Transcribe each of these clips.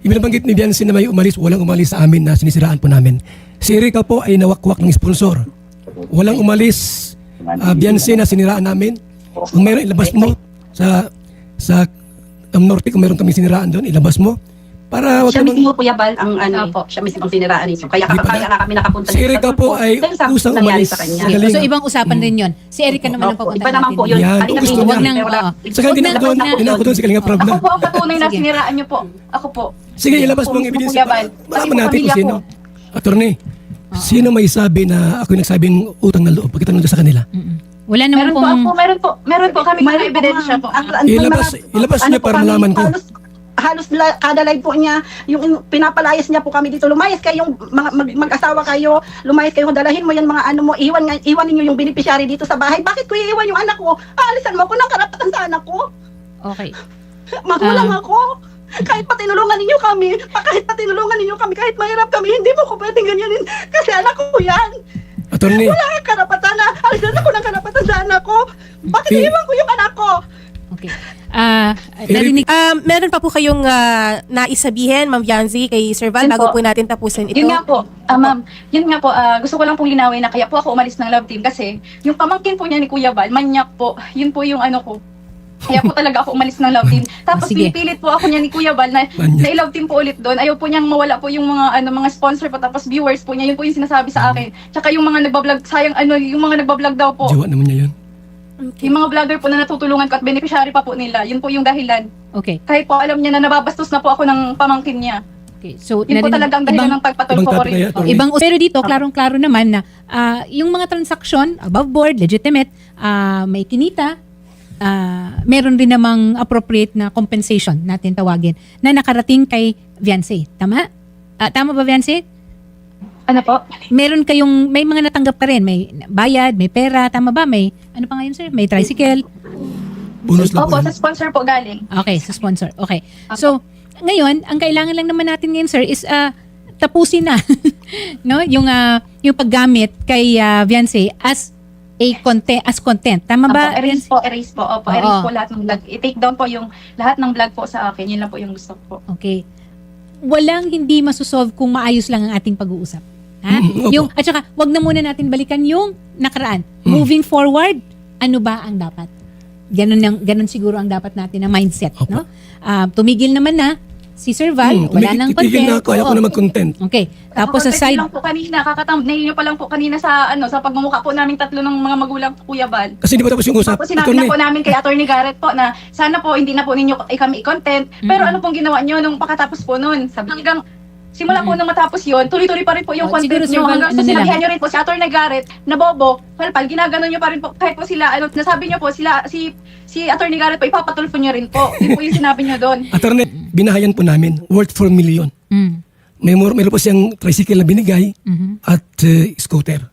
Ibinabanggit ni Biancy na may umalis, walang umalis sa amin na sinisiraan po namin. Si Erica po ay nawakwak ng sponsor. Walang umalis, Biancy na siniraan namin. Kung mayroon, ilabas mo sa Norte, kung mayroon kami siniraan doon, ilabas mo. Para wag Siya naman, mismo Kuya Bal ang ano po, siya mismo ang siniraan nito. Kaya Di ba? kaya nga kami nakapunta Si Erica po ay dahil sa kusang nangyari umalis. sa kanya. Sige. Galing, So ah. ibang usapan rin yun. Si Erica naman ang Opo, papunta iba naman po yun. Yan, Kanina gusto po, niya. Wag nang- pero oo. Saka hindi na ako doon, hindi na ako doon, si Kalinga Prab na. Ako po ang patunay na Sige. siniraan niyo po. Ako po. Sige, ilabas mo ang Mismo, ebidensya. Kuya Bal. Malaman Kasi natin kung pamilya sino. ko. Attorney, sino may sabi na ako yung nagsabing utang na loob pagkitanong doon sa kanila? Wala naman Meron po pong... ako, meron po kami mga ebidensya po. Ilabas niya para malaman ko. Halos kada live po niya, yung pinapalayas niya po kami dito. Lumayas kayo, yung mag-asawa kayo, lumayas kayo, dalahin mo yan mga ano mo, iwan niyo yung beneficiary dito sa bahay. Bakit ko iiwan yung anak ko? Aalisan mo ako ng karapatan sa anak ko. Okay. Magulang ako. Kahit patinulungan ninyo kami, kahit mahirap kami, hindi mo ko pwedeng ganyanin kasi anak ko yan. Attorney, Wala kang karapatan na, alisan ako ng karapatan sa anak ko. Bakit Eh, iiwan ko yung anak ko? Okay. Narinig... Meron pa po kayong naisabihin, Ma'am Yancy, kay Sir Val, Yun bago po. po natin tapusin ito? Yun nga po, ma'am, gusto ko lang pong linawin na kaya po ako umalis ng love team kasi yung pamangkin po niya ni Kuya Bal, manyak po, yun po yung ano ko. Kaya po talaga ako umalis ng love team. Tapos Sige. pinipilit po ako niya ni Kuya Bal na Manyak. i-love team po ulit doon. Ayaw po niyang mawala po yung mga sponsor po tapos viewers po niya. Yun po yung sinasabi sa akin. Tsaka yung mga nagbablog, sayang yung mga nagbablog daw po. jowa naman niya yun. Yung mga vlogger po na natutulungan ko at beneficiary pa po nila. Yun po yung dahilan. Okay. Kahit po alam niya na nababastos na po ako ng pamangkin niya. Okay. So, Yun po talagang dahilan ng pagpatulpo ibang ko topic rin. kaya, Attorney. Pero dito, klarong-klaro naman na yung mga transaksyon, above board, legitimate, may kinita, meron rin namang appropriate na compensation natin tawagin na nakarating kay Viancy. Tama? Tama ba, Viancy? Ano po? May mga natanggap ka rin. May bayad, may pera. Tama ba? May, ano pa ngayon, sir? May tricycle. Bonus lang po Opo, yun. sa sponsor po galing. Okay, sa sponsor. Okay. So, ngayon, ang kailangan lang naman natin ngayon, sir, is tapusin na no? Yung paggamit kay Viancy as content. Tama ba? Erase po. Opo, Oo. erase po lahat ng vlog. I-take down po yung lahat ng vlog po sa akin. Yun lang po yung gusto ko po. Okay. Walang hindi masusolve kung maayos lang ang ating pag-uusap. Ha? Opo. At saka, wag na muna natin balikan yung nakaraan. Moving forward, ano ba ang dapat? Ganun siguro ang dapat natin na mindset. Opo. No? Tumigil naman na si Sir Val, wala nang Titigil na content. ako, ayaw ko Oo. na mag-content. Okay. Tapos sa side, lang po kanina, naiinyo pa lang po kanina sa pagmumukha po namin tatlo ng mga magulang po, Kuya Bal. Kasi hindi pa tapos yung usap. Tapos sinabi Attorney, na po namin kay Attorney Garrett po na sana po hindi na po ninyo kami i-content. Pero ano pong ginawa nyo nung pakatapos po nun? Hanggang simula po nung matapos yun, tuloy-tuloy pa rin po yung Oh, siguro, content Sir nyo. Val, Hanggang ano sa na sinabihan lang? nyo rin po si Attorney Garrett na bobo, palpal, ginaganon nyo pa rin po. Kahit po sila, nasabi nyo po, si Attorney Garrett po, ipapatulfo nyo rin po. Yun po yung sinabi nyo doon. Attorney, binahayan po namin, worth 4 million. Meron po siyang tricycle na binigay at scooter.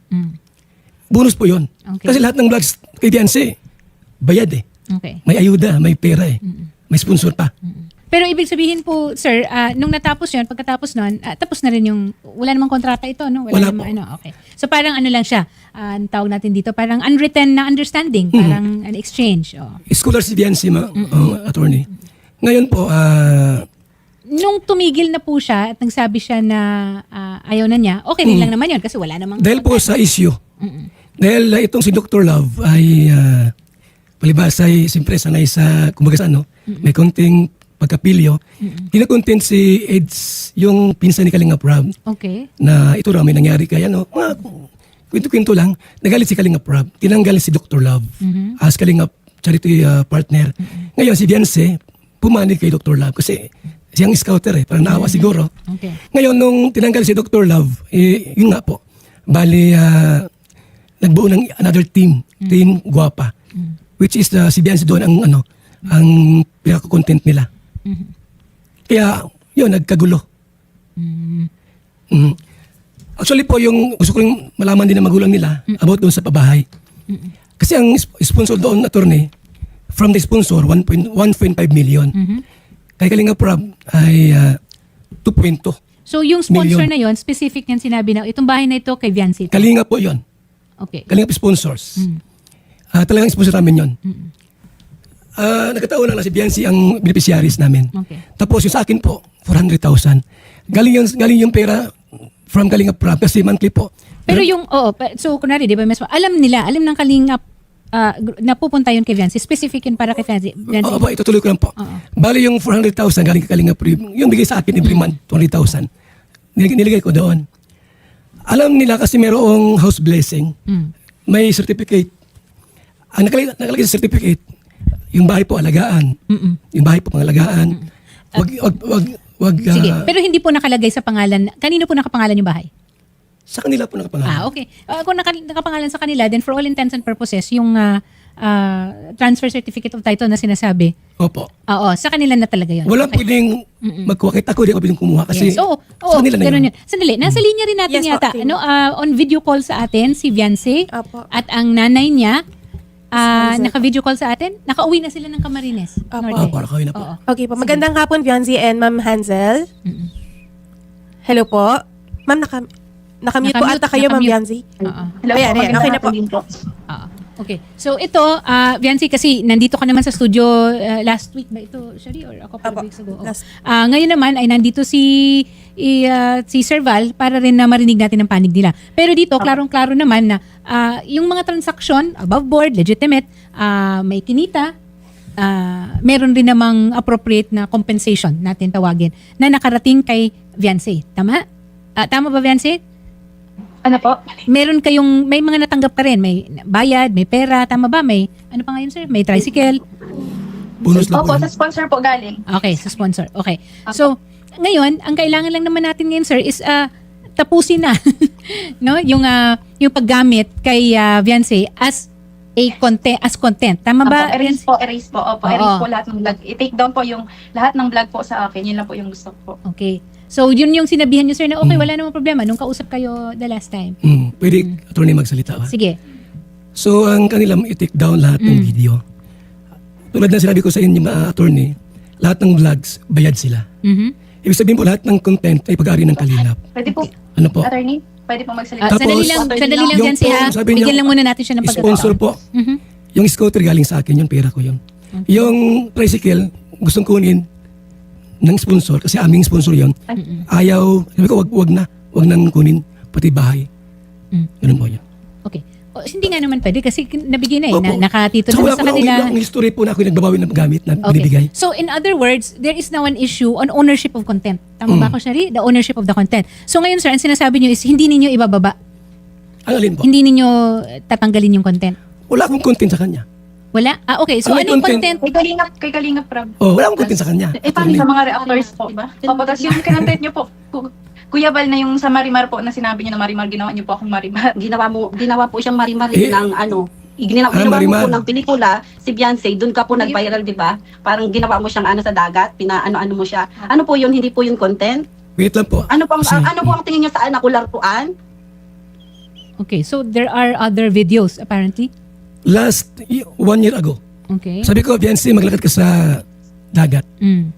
Bonus po yun. Okay. Kasi lahat ng vlogs kay Biancy, bayad eh. okay. May ayuda, may pera eh. May sponsor pa. Pero ibig sabihin po, sir, nung natapos yun, pagkatapos nun, tapos na rin yung, wala namang kontrata ito, no? Wala namang, okay. So parang ano lang siya, ang tawag natin dito, parang unwritten na understanding, parang an exchange. Oh. Scholar si Biancy, attorney. Ngayon po, Nung tumigil na po siya at nagsabi siya na ayaw na niya, okay din lang naman yun kasi wala namang... dahil po sa issue, dahil itong si Dr. Love ay palibhasa ay siyempre sanay sa, kumbaga sa ano, may konting pagkapilyo. Kinakontent si Eds, yung pinsan ni Kalinga Prab, Okay. na ito raw may nangyari kaya ano, mga kwento-kwento lang, nagalit si Kalinga Prab, tinanggal si Dr. Love as Kalinga charity partner. Ngayon si Biancy, pumanig kay Dr. Love kasi siyang scouter eh, parang naawa siguro. Okay. Ngayon nung tinanggal si Dr. Love, yun nga po, bali nagbuo ng another team Guapa, which is si Biancy doon ang pinaka-content nila. Kaya, yun, nagkagulo. Actually po, yung gusto ko rin malaman din ng magulang nila about doon sa pabahay. Kasi ang sponsor doon, attorney, from the sponsor, 1.5 million. Kay Kalinga Prab ay 2.2. So yung sponsor Million. na yon specific yan sinabi na, itong bahay na ito kay Viancy. Kalinga po yon. Okay. Kalinga sponsors. Talagang sponsor namin yon. Nagkataon lang na si Biancy ang beneficiaries namin. Okay. Tapos yung sa akin po, 400,000. Galing yung pera from Kalingap Prab kasi monthly po. Pero yung, so kunwari, di ba, alam ng Kalingap na pupunta yun kay Viancy. Specific yun para kay Viancy. Oo po, itutuloy ko lang po. Oo. Bali yung 400,000 galing kay Kalingap Prab, yung bigay sa akin every month, 20,000. Niligay ko doon. Alam nila kasi merong house blessing. May certificate. Ang nakalagay sa certificate, yung bahay po alagaan. Yung bahay po pangalagaan. Wag Sige. Pero hindi po nakalagay sa pangalan. Kanino po nakapangalan yung bahay? sa kanila po nakapangalan. Okay. Kung nakapangalan sa kanila, then for all intents and purposes, yung transfer certificate of title na sinasabi, Opo. oo, sa kanila na talaga yun. Walang Okay. pwedeng magkuha. Kahit ako, di ako pwedeng kumuha kasi Yes. Oo, sa kanila na ganun yun. yun. Sandali, nasa linya rin natin Yes, yata. okay. On video call sa atin, si Viancy. Apo. At ang nanay niya, naka-video call sa atin. Nakauwi na sila ng Camarines. Apo. Norte. Opo, nakawin na po. Oo. Okay po. Magandang hapon, Viancy and Ma'am Hansel. Hello po. Ma'am, nakamute po Nakamute, ata kayo, Ma'am nakamute. Viancy. Oo. Hello Ayan, po, ayan, okay na po. din po. Oo. Okay. So ito, Viancy, kasi nandito ka naman sa studio last week ba ito, Shari, or a couple of Apo. weeks ago? Oo. Last. Ngayon naman ay nandito si Sir Val para rin na marinig natin ang panig nila. Pero dito, klarong-klaro naman na yung mga transaksyon, above board, legitimate, may kinita, meron rin namang appropriate na compensation natin tawagin na nakarating kay Viancy. Tama? Tama ba, Viancy? Ano po? Meron may mga natanggap ka rin, may bayad, may pera, tama ba? May, ano pa ngayon, sir? May tricycle. Bonus lang po Opo, yun. sa sponsor po galing. Okay, sa sponsor. Okay. So, ngayon, ang kailangan lang naman natin ngayon, sir, is tapusin na no? Yung paggamit kay Viancy as content. Tama ba? Erase po, erase po. Opo, Oo. erase po lahat ng vlog. I-take down po yung lahat ng vlog po sa akin. Yun lang po yung gusto ko po. Okay. So, yun yung sinabihan niyo, sir, na okay, wala namang problema nung kausap kayo the last time. Pwede attorney magsalita ba? Sige. So, ang kanila i-take down lahat ng video. Tulad na sinabi ko sa inyo, attorney, lahat ng vlogs, bayad sila. Mhm. Ibig sabihin po, lahat ng content ay pag-ari ng Kalingap. Pwede po, Ano po? attorney? Pwede po magsalita. Tapos, Sandali lang, yung Viancy, po, ha? sabi niyo, Bigyan lang muna natin siya ng Sponsor pagkakataon. po. Mhm. Yung scooter galing sa akin, yung pera ko yun. Yung tricycle, gustong kunin ng sponsor, kasi aming sponsor yun. Ayaw, sabi ko, wag nang kunin, pati bahay. Ganun po yun. Okay. Hindi nga naman pwede kasi nabigay na eh. Opo. Nakatito Saka na wala sa po kanila. ang history po na ako yung nagbabawi ng gamit na binibigay. So in other words, there is now an issue on ownership of content. Tama ba ako, Shari? The ownership of the content. So ngayon, sir, ang sinasabi niyo is hindi ninyo ibababa. Ang alin po? Hindi ninyo tatanggalin yung content. Wala akong content sa kanya. Wala? Okay. So May anong content. content? Kay Kalingap Prab. Oh, wala akong content sa kanya. Paano sa mga reactors po? Opo, tapos yung kinontent nyo po, Kuya Val, na yung sa Marimar po na sinabi nyo na Marimar, ginawa nyo po akong Marimar. Ginawa po siyang Marimar Eh, ng ginawa mo Marimar. po ng pelikula, si Beyonce, doon ka po nag-viral, di ba? Parang ginawa mo siyang sa dagat, pinaano-ano mo siya. Ano po yun, hindi po yun content? Wait lang po. Ano po Kasi- ang tingin niyo sa anak ko laruan? Okay. So there are other videos apparently. Last 1 year ago, Okay. sabi ko, Biancy, maglakad ka sa dagat.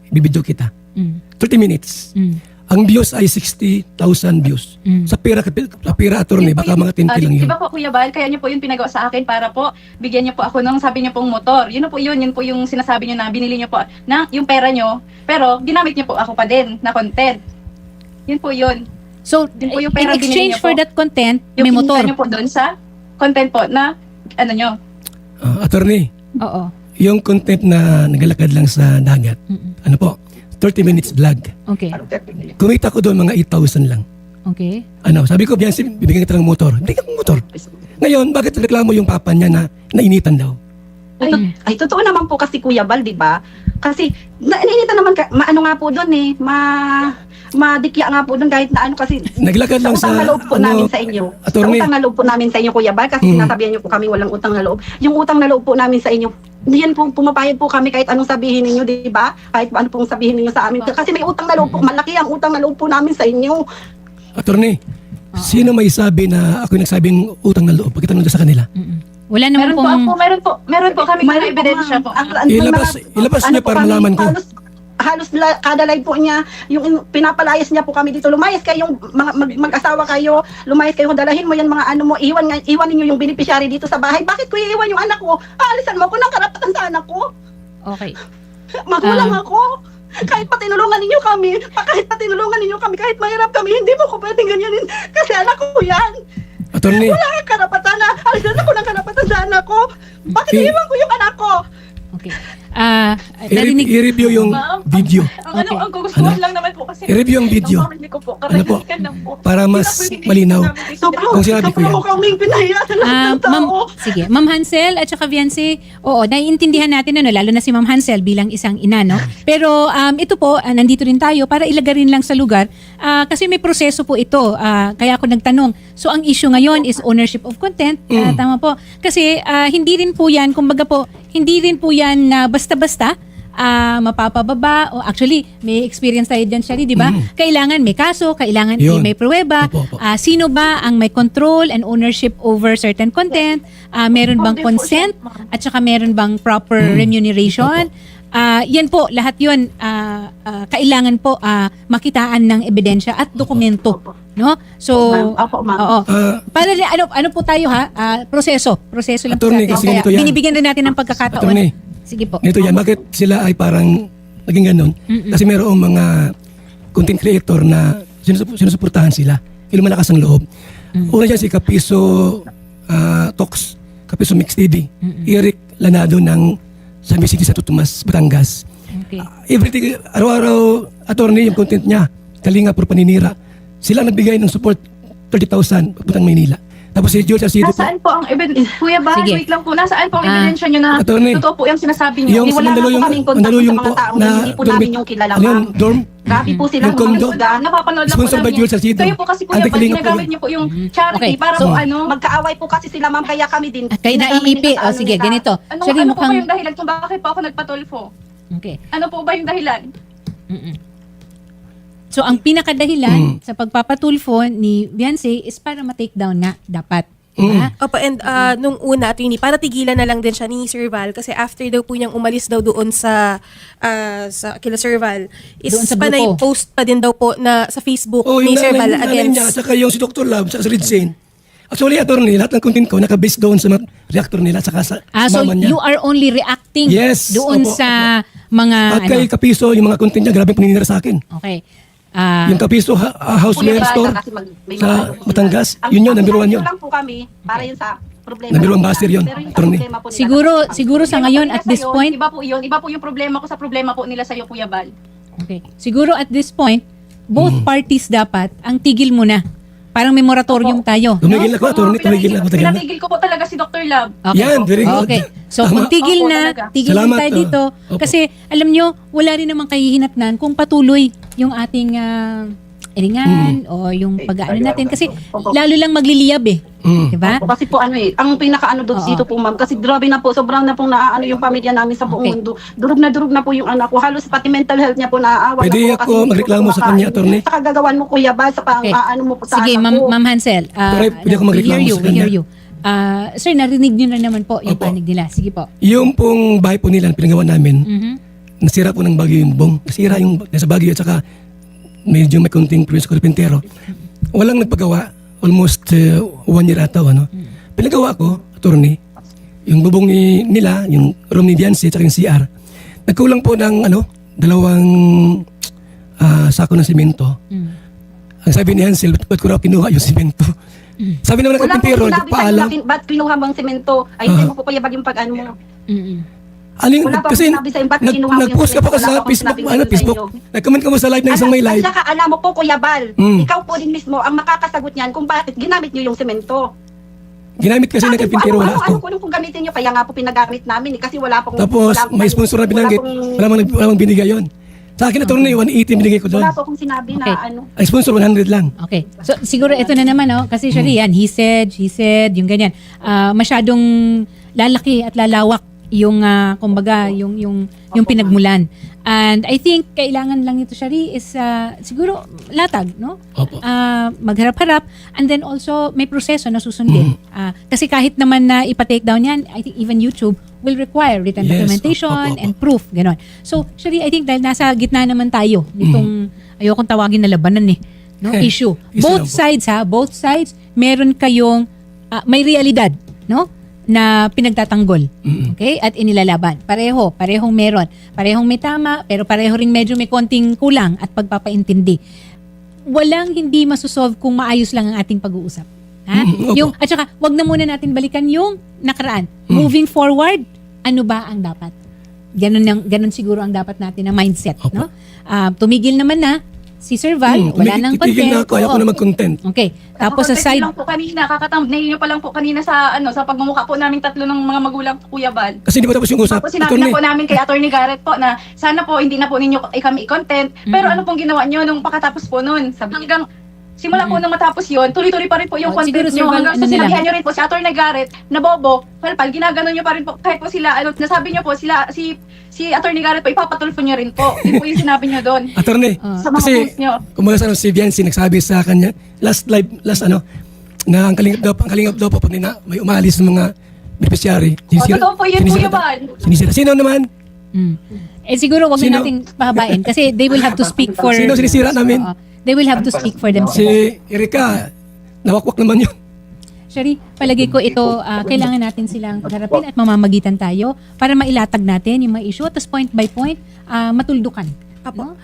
Bibidyo kita. 30 minutes. Ang views ay 60,000 views. Sa pera attorney, baka mga 10K lang Di yun. ba po Kuya Val, kaya nyo po yun pinagawa sa akin para po bigyan nyo po ako ng sabi nyo pong motor. Yun po yung sinasabi nyo na binili nyo po na yung pera nyo, pero ginamit nyo po ako pa din na content. Yun po yun. So Yun po yung in pera binili exchange niyo for po. that content, Yung may motor. kinita nyo po doon sa content po na ano nyo. Attorney, Oo. yung content na naglalakad lang sa dagat, ano po, 30 minutes vlog. Okay. Kumita ko doon mga 8,000 lang. Okay. Ano, sabi ko, Biancy, bibigyan kita ng motor. Bibigyan ko ng motor. Ngayon, bakit reklamo yung papa niya na nainitan daw? Ay, totoo naman po kasi Kuya Bal, di ba? Kasi, nainitan naman, maano nga po doon madikya nga po doon kahit na kasi Naglakad lang utang sa, na loob po namin sa inyo. attorney. Sa utang na loob po namin sa inyo, Kuya Bal, kasi sinasabihan niyo po kami walang utang na loob. Yung utang na loob po namin sa inyo, yan po, pumapayag po kami kahit anong sabihin ninyo, di ba? Kahit ano pong sabihin ninyo sa amin. Kasi may utang na loob po, malaki ang utang na loob po namin sa inyo. Attorney, sino may sabi na ako yung nagsabing utang na loob? Pagkitanong sa kanila. Wala naman Meron po kami mga ebidensya po. Ilabas niya para malaman ko. Halos kada live po niya, yung pinapalayas niya po kami dito. Lumayas kayo, yung mag-asawa kayo, lumayas kayo, dalahin mo yan mga ano mo, iwan niyo yung beneficiary dito sa bahay. Bakit ko iiwan yung anak ko? Aalisan mo ako ng karapatan sa anak ko. Okay. Magulang ako. Kahit patinulungan ninyo kami, kahit mahirap kami, hindi mo ko pwedeng ganyanin. Kasi anak ko yan. Attorney, Wala kang karapatan na, alisan ako ng karapatan sa anak ko. Bakit Okay. iwan ko yung anak ko? Okay. Narinig i-review yung Ma'am, video. Okay. Ang gugustuhan lang naman po kasi I-review ang video. ang pamilya ko po, Ano po? karaniwan lang po. Para mas Hindi na malinaw. pwede namin Sobrang, Kung sinabi ko yan. sobrang kaming pinahiya sa lahat ng Ma'am, tao. sige. Ma'am Hansel at saka Viancy, oo, naiintindihan natin ano, lalo na si Ma'am Hansel bilang isang ina, no? Pero ito po, nandito rin tayo para ilagarin lang sa lugar kasi may proseso po ito. Kaya ako nagtanong. So ang issue ngayon is ownership of content. Tama po. Kasi hindi rin po yan, kumbaga po, hindi rin po yan na basta-basta mapapababa o actually may experience tayo dyan, Shari, di ba? Kailangan may kaso, kailangan Yun. may pruweba. Opo, opo. Sino ba ang may control and ownership over certain content? Meron bang consent? At saka meron bang proper remuneration? Yan po, lahat yun, kailangan po makitaan ng ebidensya at dokumento. No? So, Opo, ma'am. oo. Para ano po tayo ha? Proseso lang po Attorney, natin. kasi Kaya ganito yan. binibigyan rin natin ng pagkakataon. Attorney. Sige po. Ito yan, bakit sila ay parang naging ganun? Kasi mayroong mga content creator na sinusuportahan sila. Yung malakas ang loob. Una dyan si Kapiso Talks, Kapiso Mix TV, Eric Lanado ng San Vicente Santo Tomas, Batangas. Okay. Everything, araw-araw, attorney yung content niya, Kalinga por paninira. Sila nagbigay ng support 30,000 papuntang Maynila. Tapos si George Arcido po, Nasaan po ang ebidensya? Kuya Bah, Sige. wait lang po. Nasaan po ang ebidensya nyo na Attorney. totoo po yung sinasabi nyo? yung Hindi, wala na po kaming contact Mandaluyong sa mga po taong na hindi po namin yung kilala, ano yun, ma'am. dorm, Grabe po sila. yung condo. Napapanood lang po Sponsored by namin. George Arcido. Kayo po kasi Kuya Bah, Anti-Kalinga po ginagamit yun. nyo po yung charity Okay. para So, po ano. Magkaaway po kasi sila, ma'am, kaya kami din. Kaya naiipi. O sige, ganito. Ano, Shari, ano po ba mukhang... yung dahilan kung bakit po ako nagpatulfo? Okay. Ano po ba yung dahilan? So, ang pinakadahilan sa pagpapatulfo ni Beyonce is para ma-take down nga dapat. Diba? Opo, and nung una, attorney, para tigilan na lang din siya ni Sir Val kasi after daw po niyang umalis daw doon sa kila Sir Val, is Doon sa panay grupo. post pa din daw po na sa Facebook Oh, ni yung Sir Val nanay niya, against... saka yung si Dr. Love, saka si Red Saint. Actually, attorney, lahat ng content ko nakabase doon sa mga reactor nila, saka sa So, mama niya. you are only reacting Yes. doon Opo, sa mga... At kay Kapiso, yung mga content niya, grabe paninira sa akin. Okay. Yung Kapiso Houseware Store sa Batangas, yun yun, number one yun. lang po kami, para yun sa problema. Number one buster yun, Pero yung sa attorney. problema po nila, Siguro sa ngayon at this point, Iba po yun. Iba po yung problema ko sa problema po nila sa'yo, Kuya Bal. okay. Siguro at this point, both parties dapat ang tigil muna. Parang may moratorium tayo. Tumigil ako, attorney, tumigil ako tagal na. Pinatigil ko po talaga si Dr. Love. Okay. Yan, very good. Okay. So, Tama. kung tigil Opo, na, talaga. tigil Salamat, na tayo dito. opo. Kasi, alam nyo, wala rin namang kahihinatnan kung patuloy yung ating iringan o yung pag-ano natin. Kasi, lalo lang magliliyab eh. Diba? Kasi po ano ang pinaka-ano doon Oo. dito po, ma'am, kasi grabe na po, sobrang na pong naaano yung pamilya namin sa buong Okay. mundo. Durog na po yung anak ko. Halos pati mental health niya po naaawa Pwede na po. ako magreklamo sa kanya, attorney? Sa kagagawan mo, Kuya Bal, sa Okay. ano mo po sa Sige, anak ko. Ma'am Hansel. Pwede ako magreklamo sa we kanya. hear you. Sir, narinig nyo na naman po yung Opo. panig nila. Sige po. Yung pong bahay po nila na pinagawa namin, nasira po ng bagyo yung bong. Nasira yung nasa bagyo at saka medyo may konting problema sa karpintero. Walang nagpagawa. Almost 1 year ata. Ano? Pinagawa ko, attorney, yung bubong nila, yung room ni Beyonce at yung CR. Nagkulang po ng 2 sako ng simento. Ang sabi ni Hansel, ba't ko raw kinuha yung simento? Sabi naman ng Wala po karpintero, sinabi sa nagpaalam. inyo, ba't kinuha bang semento? Ay, hindi mo po Kuya Bal yung pag-ano mo. Wala pa Kasi sinabi sa inyo, ba't kinuha mo yung nag-post ka pa semento? sa Wala pa Facebook, sinabing ganun sa Facebook. inyo. Nag-comment ka mo sa live ng isang may live. At saka alam mo po, Kuya Bal, Mm. ikaw po din mismo ang makakasagot niyan kung bakit ginamit niyo yung semento. Ginamit kasi ng Sabi po, karpintero, wala ano ako. kung anong gamitin niyo? Kaya nga po pinagamit namin kasi wala pong... Tapos wala pong- may sponsor na binanggit, wala mang binigay yon. Sa akin attorney, 180 binigay ko doon. Wala po akong sinabi Okay. na ano. Ang sponsor 100 lang. Okay. So, siguro ito na naman, kasi Shari, yan, he said, yung ganyan. Masyadong lalaki at lalawak yung, kumbaga, yung pinagmulan. And I think, kailangan lang nito, Shari, is siguro latag, no? Opo. Magharap-harap, and then also may proseso na susundin. Kasi kahit naman na ipa-take down yan, I think even YouTube will require written Yes, documentation opo. and proof, ganon. So, Shari, I think dahil nasa gitna naman tayo nitong, ayokong tawagin na labanan no? Issue. Issue Both lang po. sides, meron kayong, may realidad, no? na pinagtatanggol. Mm. Okay? At inilalaban. Parehong meron. Parehong may tama, pero pareho ring medyo may konting kulang at pagpapaintindi. Walang hindi masosolve kung maayos lang ang ating pag-uusap. Ha? Opo. At saka, wag na muna natin balikan yung nakaraan. Moving forward, ano ba ang dapat? Ganun siguro ang dapat natin na mindset. Opo. No? Tumigil naman na si Sir Val, wala nang Titigil na content. ako, ayaw ko Oo. na mag-content. Okay. Tapos sa side, lang po kanina, kakatambay niyo pa lang po kanina sa sa pagmumukha po namin tatlo ng mga magulang ko, Kuya Val. Kasi hindi pa tapos yung usap. Tapos sinabi na po namin kay Attorney Garrett po na sana po hindi na po ninyo kami i-content. Pero ano pong ginawa nyo nung pakatapos po nun? Hanggang simula po nung matapos yun, tuloy-tuloy pa rin po yung Oh, siguro, content Sir nyo. Val, Hanggang ano sa na lang? sinabihan nyo rin po si Attorney Garrett na bobo, palpal, ginaganon nyo pa rin po. Kahit po sila, nasabi nyo po, si Attorney Garrett po, ipapatulfo nyo rin po. Yun po yung sinabi nyo doon. Attorney, Sa mga kasi post nyo. kumaga sa si Biancy nagsabi sa kanya, last na ang kalingap daw po pag may umalis ng mga beneficiary. Totoo po yun, Kuya Val. Sinisira. Sino naman? siguro wag Sino? na natin pahabain kasi they will have to speak for... Sino sinisira namin? Oo. They will have to speak for themselves. Si Erika, nawakwak naman yun. Sherry, palagi ko ito, kailangan natin silang pagharapin at mamamagitan tayo para mailatag natin yung mga issue. Tapos point by point, matuldukan. Apo.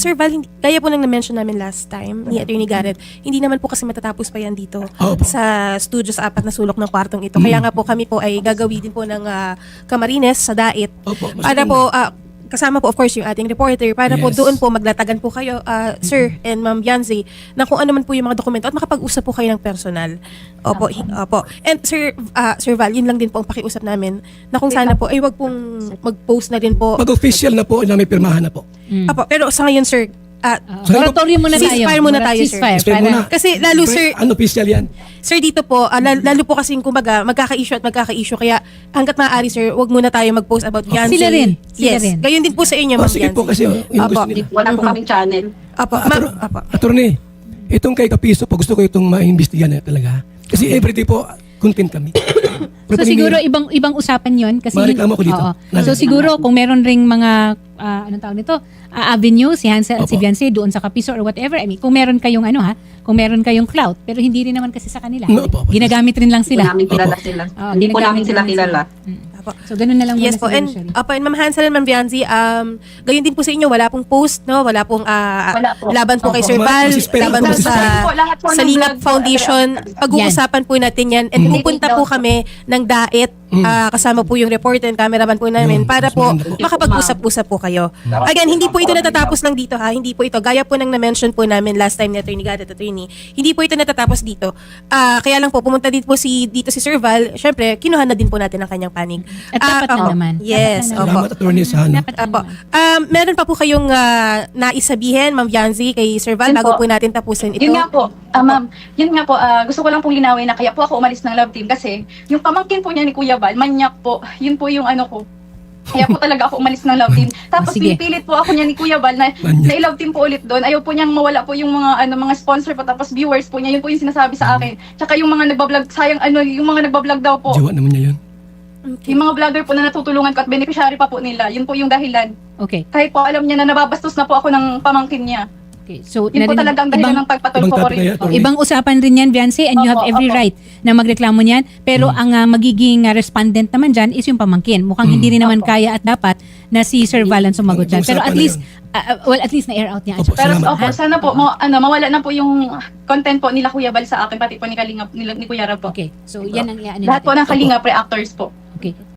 Sir Val, gaya po nang na-mention namin last time ni Attorney Garrett, hindi naman po kasi matatapos pa yan dito Opo. sa studio sa 4 na sulok ng kwartong ito. Kaya nga po kami po ay gagawin din po ng Camarines sa Dait. Opo, mas Para maganda. po, kasama po of course yung ating reporter, para po Yes. doon po maglatagan po kayo, Sir and Ma'am Bianzi, na kung ano man po yung mga dokumento at makapag-usap po kayo ng personal. Opo, opo. And Sir Val, yun lang din po ang pakiusap namin na kung sana po ay wag pong mag-post na din po. Mag-official na po na may pirmahan na po. Apo, pero sa ngayon Sir, Moratorium muna tayo. ceasefire muna tayo, sir. Ceasefire, Ceasefire para- muna. kasi lalo Sir, Unofficial yan. Sir, dito po, lalo po kasing kumbaga, magkaka-issue at magkaka-issue. Kaya hanggat maaari, sir, wag muna tayo mag-post about Beyonce. Sila rin. Sila Yes. rin. Gayon din po sa inyo, Oh, Ma'am sige po Beyonce. kasi yung Apo. gusto nila. Wala po kaming channel. Apo, apo. Attorney, itong kay Kapiso po, gusto ko itong maimbestigahan na talaga. Kasi everyday po, content kami. So siguro ibang usapan 'yon kasi Mareklamo ko dito. Oo. Lalo. So siguro kung meron ring mga anong tawag nito? Avenue si Hansel at si Opo. Beyonce doon sa Kapiso or whatever. I mean, kung meron kayong kung meron kayong clout, pero hindi rin naman kasi sa kanila. Opo. Ginagamit rin lang Hindi sila. namin kilala Opo. sila. Oo, Hindi po ginagamit namin sila lang kilala. Apo. So ganun na lang Yes muna po. siguro, And, Sherry. and Ma'am Hansel and Ma'am Bianzi, gayon din po sa inyo, wala pong post, no? Wala pong Wala po. laban po kay Opo. Sir Val, Masispero laban po po kasi lahat po sa ng Lingap vlog, Foundation. Pag-uusapan po natin yan. And pupunta po kami ng Dait, kasama po yung reporter and cameraman po namin para po makapag-usap-usap po kayo. Again, hindi po ito natatapos lang dito ha. Hindi po ito. Gaya po nang na-mention po namin last time ni Attorney Garrett, Attorney. Hindi po ito natatapos dito. Kaya lang po, pumunta dito si Sir Val. Siyempre, kinuha na din po natin ang kanyang panig. At dapat lang Opo. naman. Yes. Dapat lang Opo. Salamat, Attorney, sa ano. Dapat Apo. naman. Meron pa po kayong naisabihin, Ma'am Yanzi, kay Sir Val, Yun bago po. po natin tapusin ito. Yun nga po, ma'am, yun nga po, gusto ko lang pong linawin na kaya po ako umalis ng love team kasi yung pamangkin po niya ni Kuya Val, manyak po, yun po yung ano ko. Kaya po talaga ako umalis ng love team. Tapos Sige. pinipilit po ako niya ni Kuya Val na Manyak. na-love team po ulit doon. Ayaw po niyang mawala po yung mga sponsor po tapos viewers po niya. Yun po yung sinasabi sa akin. Tsaka yung mga nagbablog, sayang yung mga nagbablog daw po. Jowa naman niya yun. Yung mga vlogger po na natutulungan ko at beneficiary pa po nila. Yun po yung dahilan. Okay. Kahit po alam niya na nababastos na po ako ng pamangkin niya. Okay. So Yun po narinig- talagang dahilan ng pagpatulpo ibang ko topic na yan, rin. Attorney. Ibang usapan rin yan, Beyonce, and you have Opo, every opo. right na magreklamo niyan. Pero ang magiging respondent naman dyan is yung pamangkin. Mukhang hindi rin naman kaya at dapat na si Sir Val ang sumagot dyan. Pero at Usapan na least, at least na-air out niya. Opo. Pero Salamat. opo, sana po mawala na po yung content po nila Kuya Bal sa akin pati po ni Kalinga ni Kuya Rab po. Okay. So yan ang iaan Lahat po ng Kalinga pre-actors po. Okay.